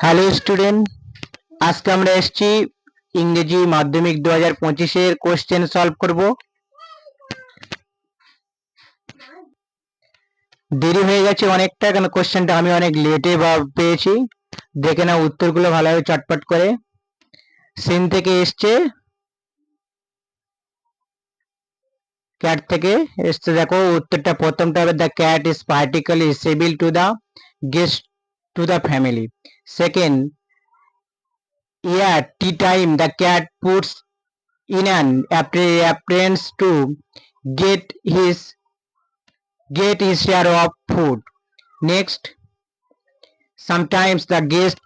Hello student, আজকে আমরা এসেছি ইংরেজি মাধ্যমিক 2025-এর কোশ্চেন সলভ করব। দেরি হয়ে গেছে অনেকটা, কারণ কোশ্চেনটা আমি অনেক লেটে পেয়েছি। দেখে নাও উত্তরগুলো ভালোভাবে চটপট করে। সিন থেকে এসছে, ক্যাট থেকে এসছে। দেখো উত্তরটা প্রথমটা হবে the cat is particularly civil to the guest two the family. Second, tea time the cat puts in an appearance to get his share of food. Next, sometimes the guest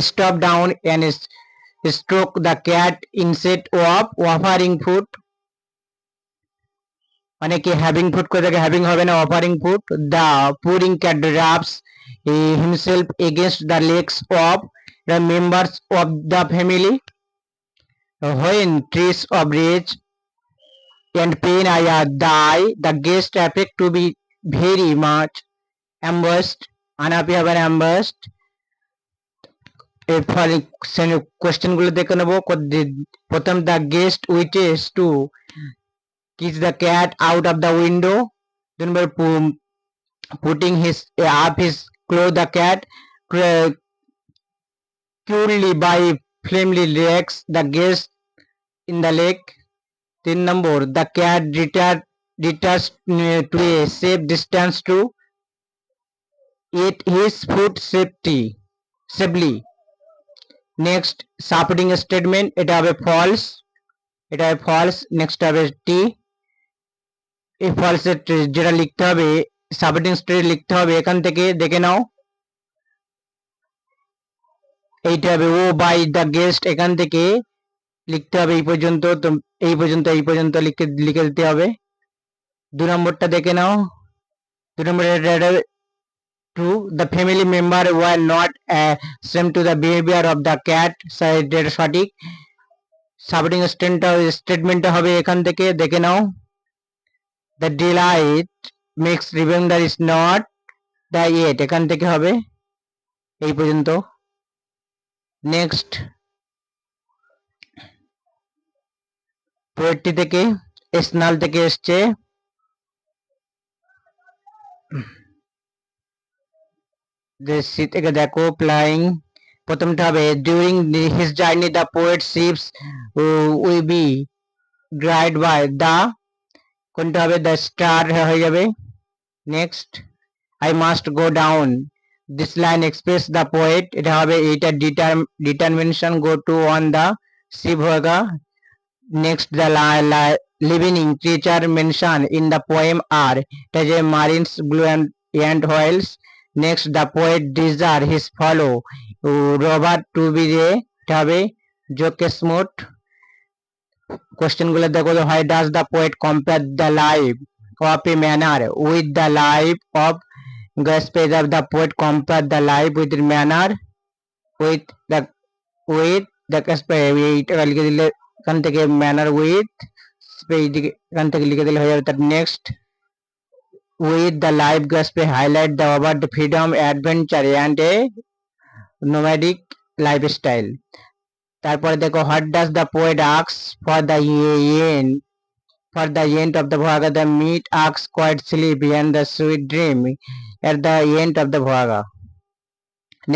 stop down and stroke the cat instead of offering food. অনেকে having food করে থাকে, having হবে না, offering food. The pudding cat rubs himself against the legs of the members of the family. When trees of rage and pain are die, the guest appear to be very much embarrassed, unhappy or embarrassed. এরপরে question গুলো দেখে নেবো। প্রথম, the guest wishes to kiss the cat out of the window. Putting his up his close the cat purely by flamely legs the guest in the lake. 3 number, the cat retires to a safe distance to eat his food safely. Next, supporting statement, এটা হবে false, এটা হবে false. Next হবে টি। এই false যেটা লিখতে হবে, supporting statement লিখতে হবে এখান থেকে দেখে নাও। এইটা হবে ও বাই দ্য গেস্ট, এখান থেকে লিখতে হবে এই পর্যন্ত, তো এই পর্যন্ত লিখে দিতে হবে। 2 নম্বরটা দেখে নাও। 2 নম্বর, to the family member were not same to the behaviour of the cat, এটা সঠিক। সাপোর্টিং স্টেটমেন্টটা হবে এখান থেকে দেখে নাও। The delight makes remember is not the yet, এখান থেকে হবে এই পর্যন্ত। নেক্সট, পোয়েট্রি থেকে, স্নাল থেকে এসছে। থেকে দেখো ফ্লাইং, প্রথমটা হবে during his journey the poet ships will be guide by the, কোনটা হবে দ্য স্টার হয়ে যাবে। Next, I must go down, this line express the poet, এটা হবে এইটা determination go to on the ship হোগা। Next, the living creature mention in the poem are, এটা যে marines, blue and whales. Next, the poet desire his follow Robert to be ray, এটা হবে জোকেসমুট। Question গুলো দেখো, why does the poet compare the life of a mariner with the life of gypsies of the poet compare the life with mariner with the এইটা লিখে দিলে এখান থেকে ম্যানার উইথ, এখান থেকে লিখে দিলে হয়ে যাবে। তার নেক্সট, উইথ দ্য লাইফ গাসপে highlight the over the freedom adventure and a nomadic lifestyle. তারপরে দেখো, what does the poet ask for the end of the bhaga, the meat asks quiet sleep and the sweet dream at the end of the bhaga.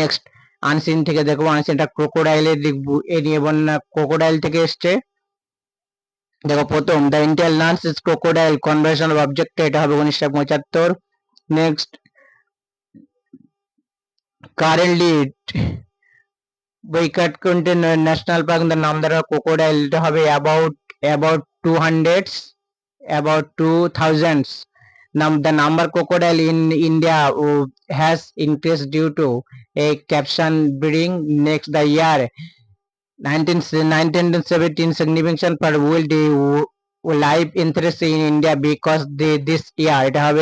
Next, unseen থেকে দেখো, আনসিনটা ক্রোকোডাইলের লিখবো, এ নিয়ে বন্যা crocodile থেকে এসছে। দেখো প্রথম, the intel nance is crocodile conversion of object, এটা হবে 1975। নেক্সট, কারেন্টলি বৈকাট কন্টেন ন্যাশনাল পার্ক দ্য নাম দ্বারা ক্রোকোডাইল, এটা হবে about 2000s. The number crocodile in India has increased due to a caption breeding. Next, the year 1917 significant for wildlife interest in India because this year it have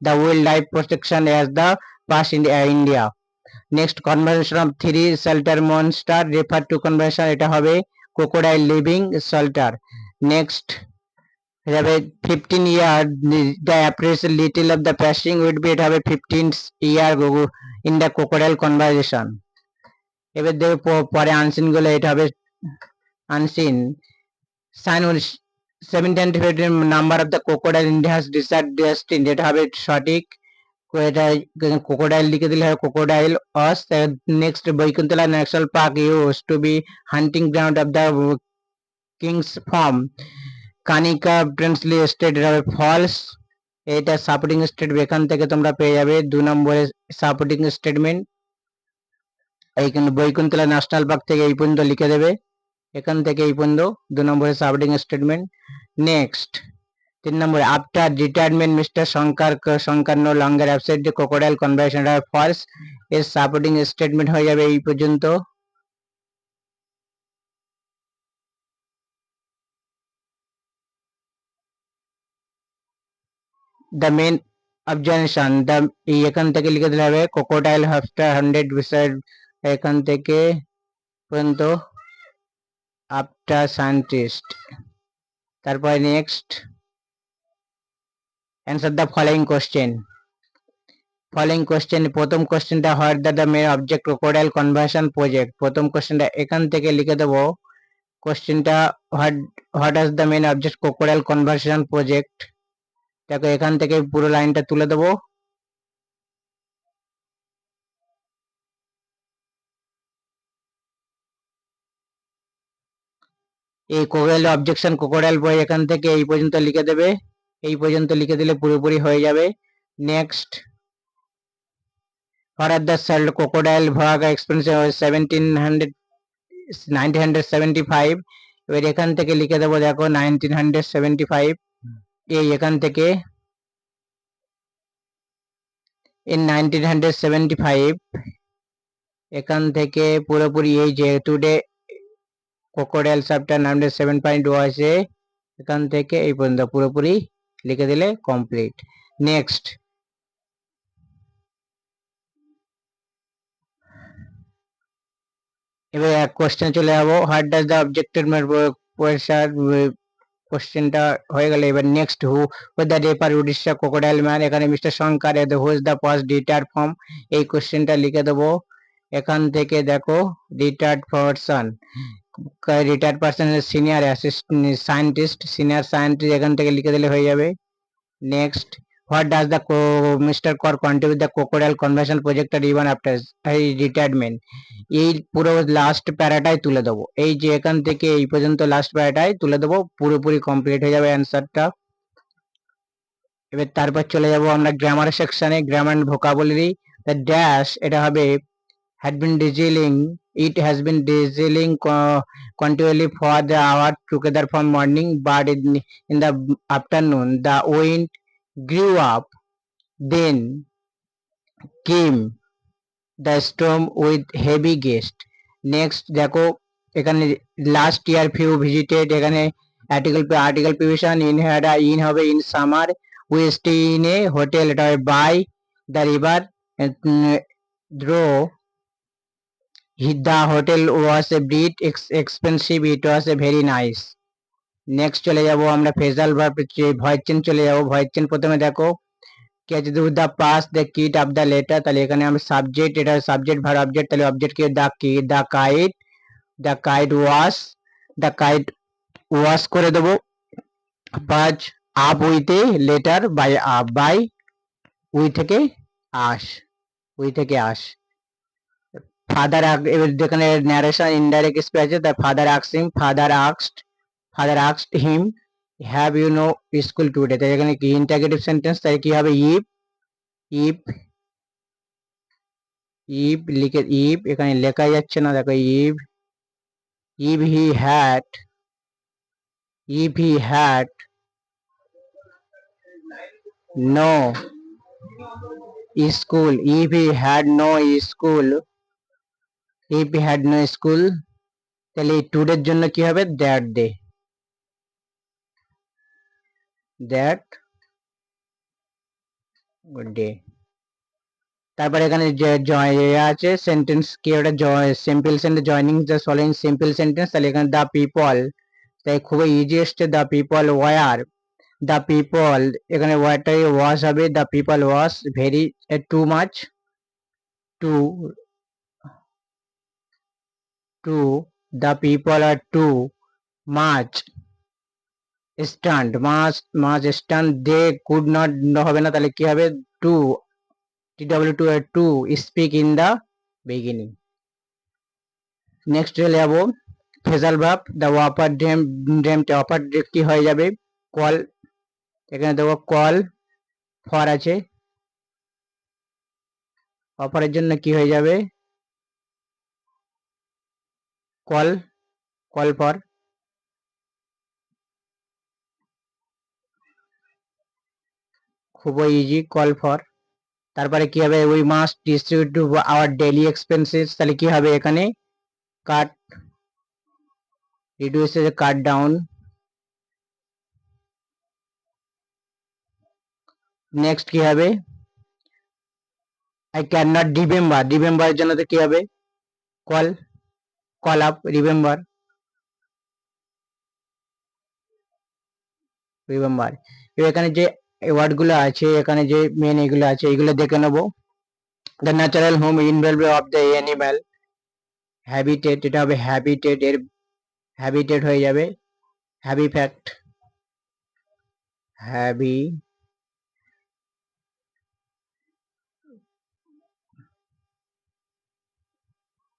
the wildlife protection as the past in India. Next, conservation of 3 shelter monster refer to conservation, এটা হবে crocodile living shelter. Next, 15 year the appraisal little of the passing would be, it have a 15 year in the crocodile conversation. এবার দেখো পরে unseen গুলো, এটা হবে unseen. Sign 750 number of the crocodile India has decide destine, এটা হবে সঠিক। এটা ক্রোকোডাইল লিখে দিলে হবে ক্রোকোডাইল অস। নেক্সট বৈকুণ্ঠলা national park use to be hunting ground of the kings form, Kanika princely state, এটা হবে ফলস। এটা সাপোর্টিং স্টেট, এখান থেকে তোমরা পেয়ে যাবে 2 নম্বরের সাপোর্টিং স্টেটমেন্ট। এইখানে বৈকুণ্ঠলা ন্যাশনাল পার্ক থেকে এই পর্যন্ত লিখে দেবে, এখান থেকে এই পর্যন্ত 2 নম্বরের সাপোর্টিং স্টেটমেন্ট। নেক্সট 3 নম্বরে after retirement Mister Shankar no longer absent crocodile conversion falls, এর সাপোর্টিং স্টেটমেন্ট হয়ে যাবে এই পর্যন্ত। দ্য মেন অবজারভেশন, দ্য এখান থেকে লিখে দিতে হবে ক্রোকোডাইল আফটার 100 বিসাইড, এখান থেকে পর্যন্ত আফটার সায়েন্টিস্ট। তারপরে next answer the following question. Following question, প্রথম কোশ্চেনটা what the main object crocodile conversion project, প্রথম কোশ্চেনটা এখান থেকে লিখে দেবো কোশ্চেনটা what is the main object crocodile conversion project. দেখো এখান থেকে পুরো লাইনটা তুলে দেবো। এই ক্রোকোডাইল অবজেকশন ক্রোকোডাইল বই এখান থেকে এই পর্যন্ত লিখে দেবে, এই পর্যন্ত লিখে দিলে পুরোপুরি হয়ে যাবে। Next what are the সেল্ড crocodile Bhaga expense 1975, এবার এখান থেকে লিখে দেবো দেখো 1975, এই এখান থেকে in 1975, এখান থেকে পুরোপুরি এই যে টুডে ক্রোকোডাইল চ্যাপ্টার নাম্বার 7.2 আছে, এখান থেকে এই পর্যন্ত পুরোপুরি লিখে দিলে কমপ্লিট। নেক্সট এবার এক কোশ্চেন চলে যাবো, হোয়াট ডাজ দ্য অবজেক্টেড কোশ্চেনটা হয়ে গেলে এবার next who the rapper Orissa crocodile man, এখানে mister Shankar who is the first retired from, এই কোশ্চেনটা লিখে দেবো। এখান থেকে দেখো retired person, retired person senior scientist, senior scientist এখান থেকে লিখে দিলে হয়ে যাবে। Next what does the mister Kar contribute the crocodile conversion project even after retirement, এই পুরো লাস্ট প্যারাটাই তুলে দেবো, এই যে এখান থেকে এই পর্যন্ত লাস্ট প্যারাটাই তুলে দেবো, পুরোপুরি কমপ্লিট হয়ে যাবে অ্যান্সারটা। এবার তারপর চলে যাব আমরা গ্রামার সেকশনে, grammar and vocabulary. The dash, এটা হবে had been drizzling, it has been drizzling continually for the hour together from morning, but in the afternoon the wind grew up, then came the storm with heavy gust. Next দেখো এখানে last year few visited, এখানে article provision in in হবে in summer, we stay in a hotel, এটা হবে by the river, দ্রো the hotel was a bit expensive, it was a very nice. Next চলে যাব আমরা ফেজাল ভার্ব, ভয়েস চেঞ্জ চলে যাব। ভয়েস চেঞ্জ প্রথমে দেখো কি আছে, do the pass the kit of the letter, তাহলে এখানে আমরা সাবজেক্ট, এটা সাবজেক্ট ভার্ব অবজেক্ট, তাহলে অবজেক্ট কি দ্য কি দ্য কাইট ওয়াশ করে দেবো। পাঁচ up with a letter by up, by we থেকে আস। ফাদার, এবার যেখানে ন্যারেশন ইনডাইরেক্ট স্পিচ আছে, তার father asked him have you no school today, তাই এখানে কি ইন্টারগেটিভ সেন্টেন্স, তাই কি হবে ইফ লিখে এখানে লেখা যাচ্ছে না, দেখো if he had no school, if he had no school, তাহলে এই টুডের জন্য কি হবে দ্যাট ডে। তারপরে এখানে আছে সেন্টেন্স কি, ওটা simple sentence joining the following simple sentence, তাহলে এখানে দ্য পিপল, তাই খুবই ইজি এসছে, the people were, the people এখানে ওয়ারটাই ওয়াশ হবে, the people was very too much, too too the people are too much stunt much stunt they could not হবে না, তাহলে কি হবে টু TW2 আর to speak in the beginning. Next চলে যাবো ফেজাল ভার্ব, দ্য ওয়াপার ড্রেমতে অপার কি হয়ে যাবে কল, এখানে দেখো কল ফর আছে, অপারের জন্য কি হয়ে যাবে কল, কল ফর। খুবই ইজি, কল ফর। তারপরে কি হবে we must distribute to our daily expenses, তাহলে কি হবে এখানে কাট রিডিউস কাট ডাউন। নেক্সট কি হবে I can not remember, remember জন্য তো কি হবে call, call up remember, remember. এখানে যে ওয়ার্ড গুলো আছে, এখানে যে মেন এগুলো আছে এগুলো দেখে নেবো। The natural home involve of the animal habitat, এটা হবে হ্যাবিটেট, এর হ্যাবিটেট হয়ে যাবে হ্যাবি ফ্যাক্ট, হ্যাবি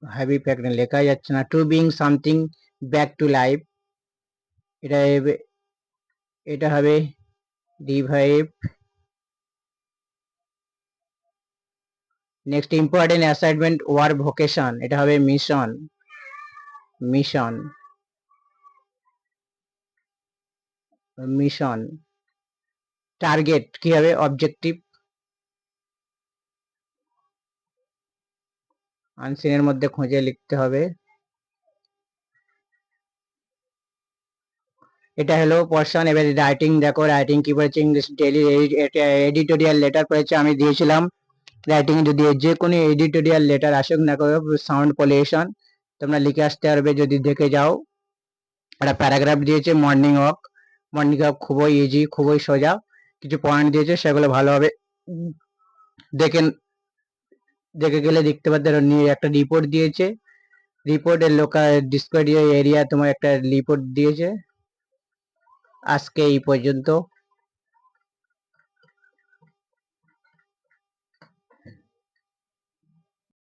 হ্যাবি ফ্যাক্ট লেখা যাচ্ছে না, to bring something back to life, এটা হবে revive. Next important assignment were vocation, এটা হবে মিশন, মিশন, মিশন। টার্গেট কি হবে অবজেক্টিভ, আনসিনের মধ্যে খুঁজে লিখতে হবে। এটা হলো পোর্শন। এবার রাইটিং দেখো, রাইটিং কি বলেছে ইংলিশ ডেইলি এডিটোরিয়াল লেটার পড়েছে, আমি দিয়েছিলাম রাইটিং যদি যে কোনো এডিটোরিয়াল লেটার আসুক না করো সাউন্ড পলিউশন তোমরা লিখে আসতে পারবে। যদি দেখে যাও একটা প্যারাগ্রাফ দিয়েছে মর্নিং ওয়াক, মর্নিং ওয়াক খুবই ইজি, খুবই সোজা, কিছু পয়েন্ট দিয়েছে সেগুলো ভালোভাবে দেখে দেখে গেলে দেখতে পাচ্ছ। একটা রিপোর্ট দিয়েছে, রিপোর্টের লোকাল ডিসপ্লে এরিয়া তোমার একটা রিপোর্ট দিয়েছে। আজকে এই পর্যন্ত।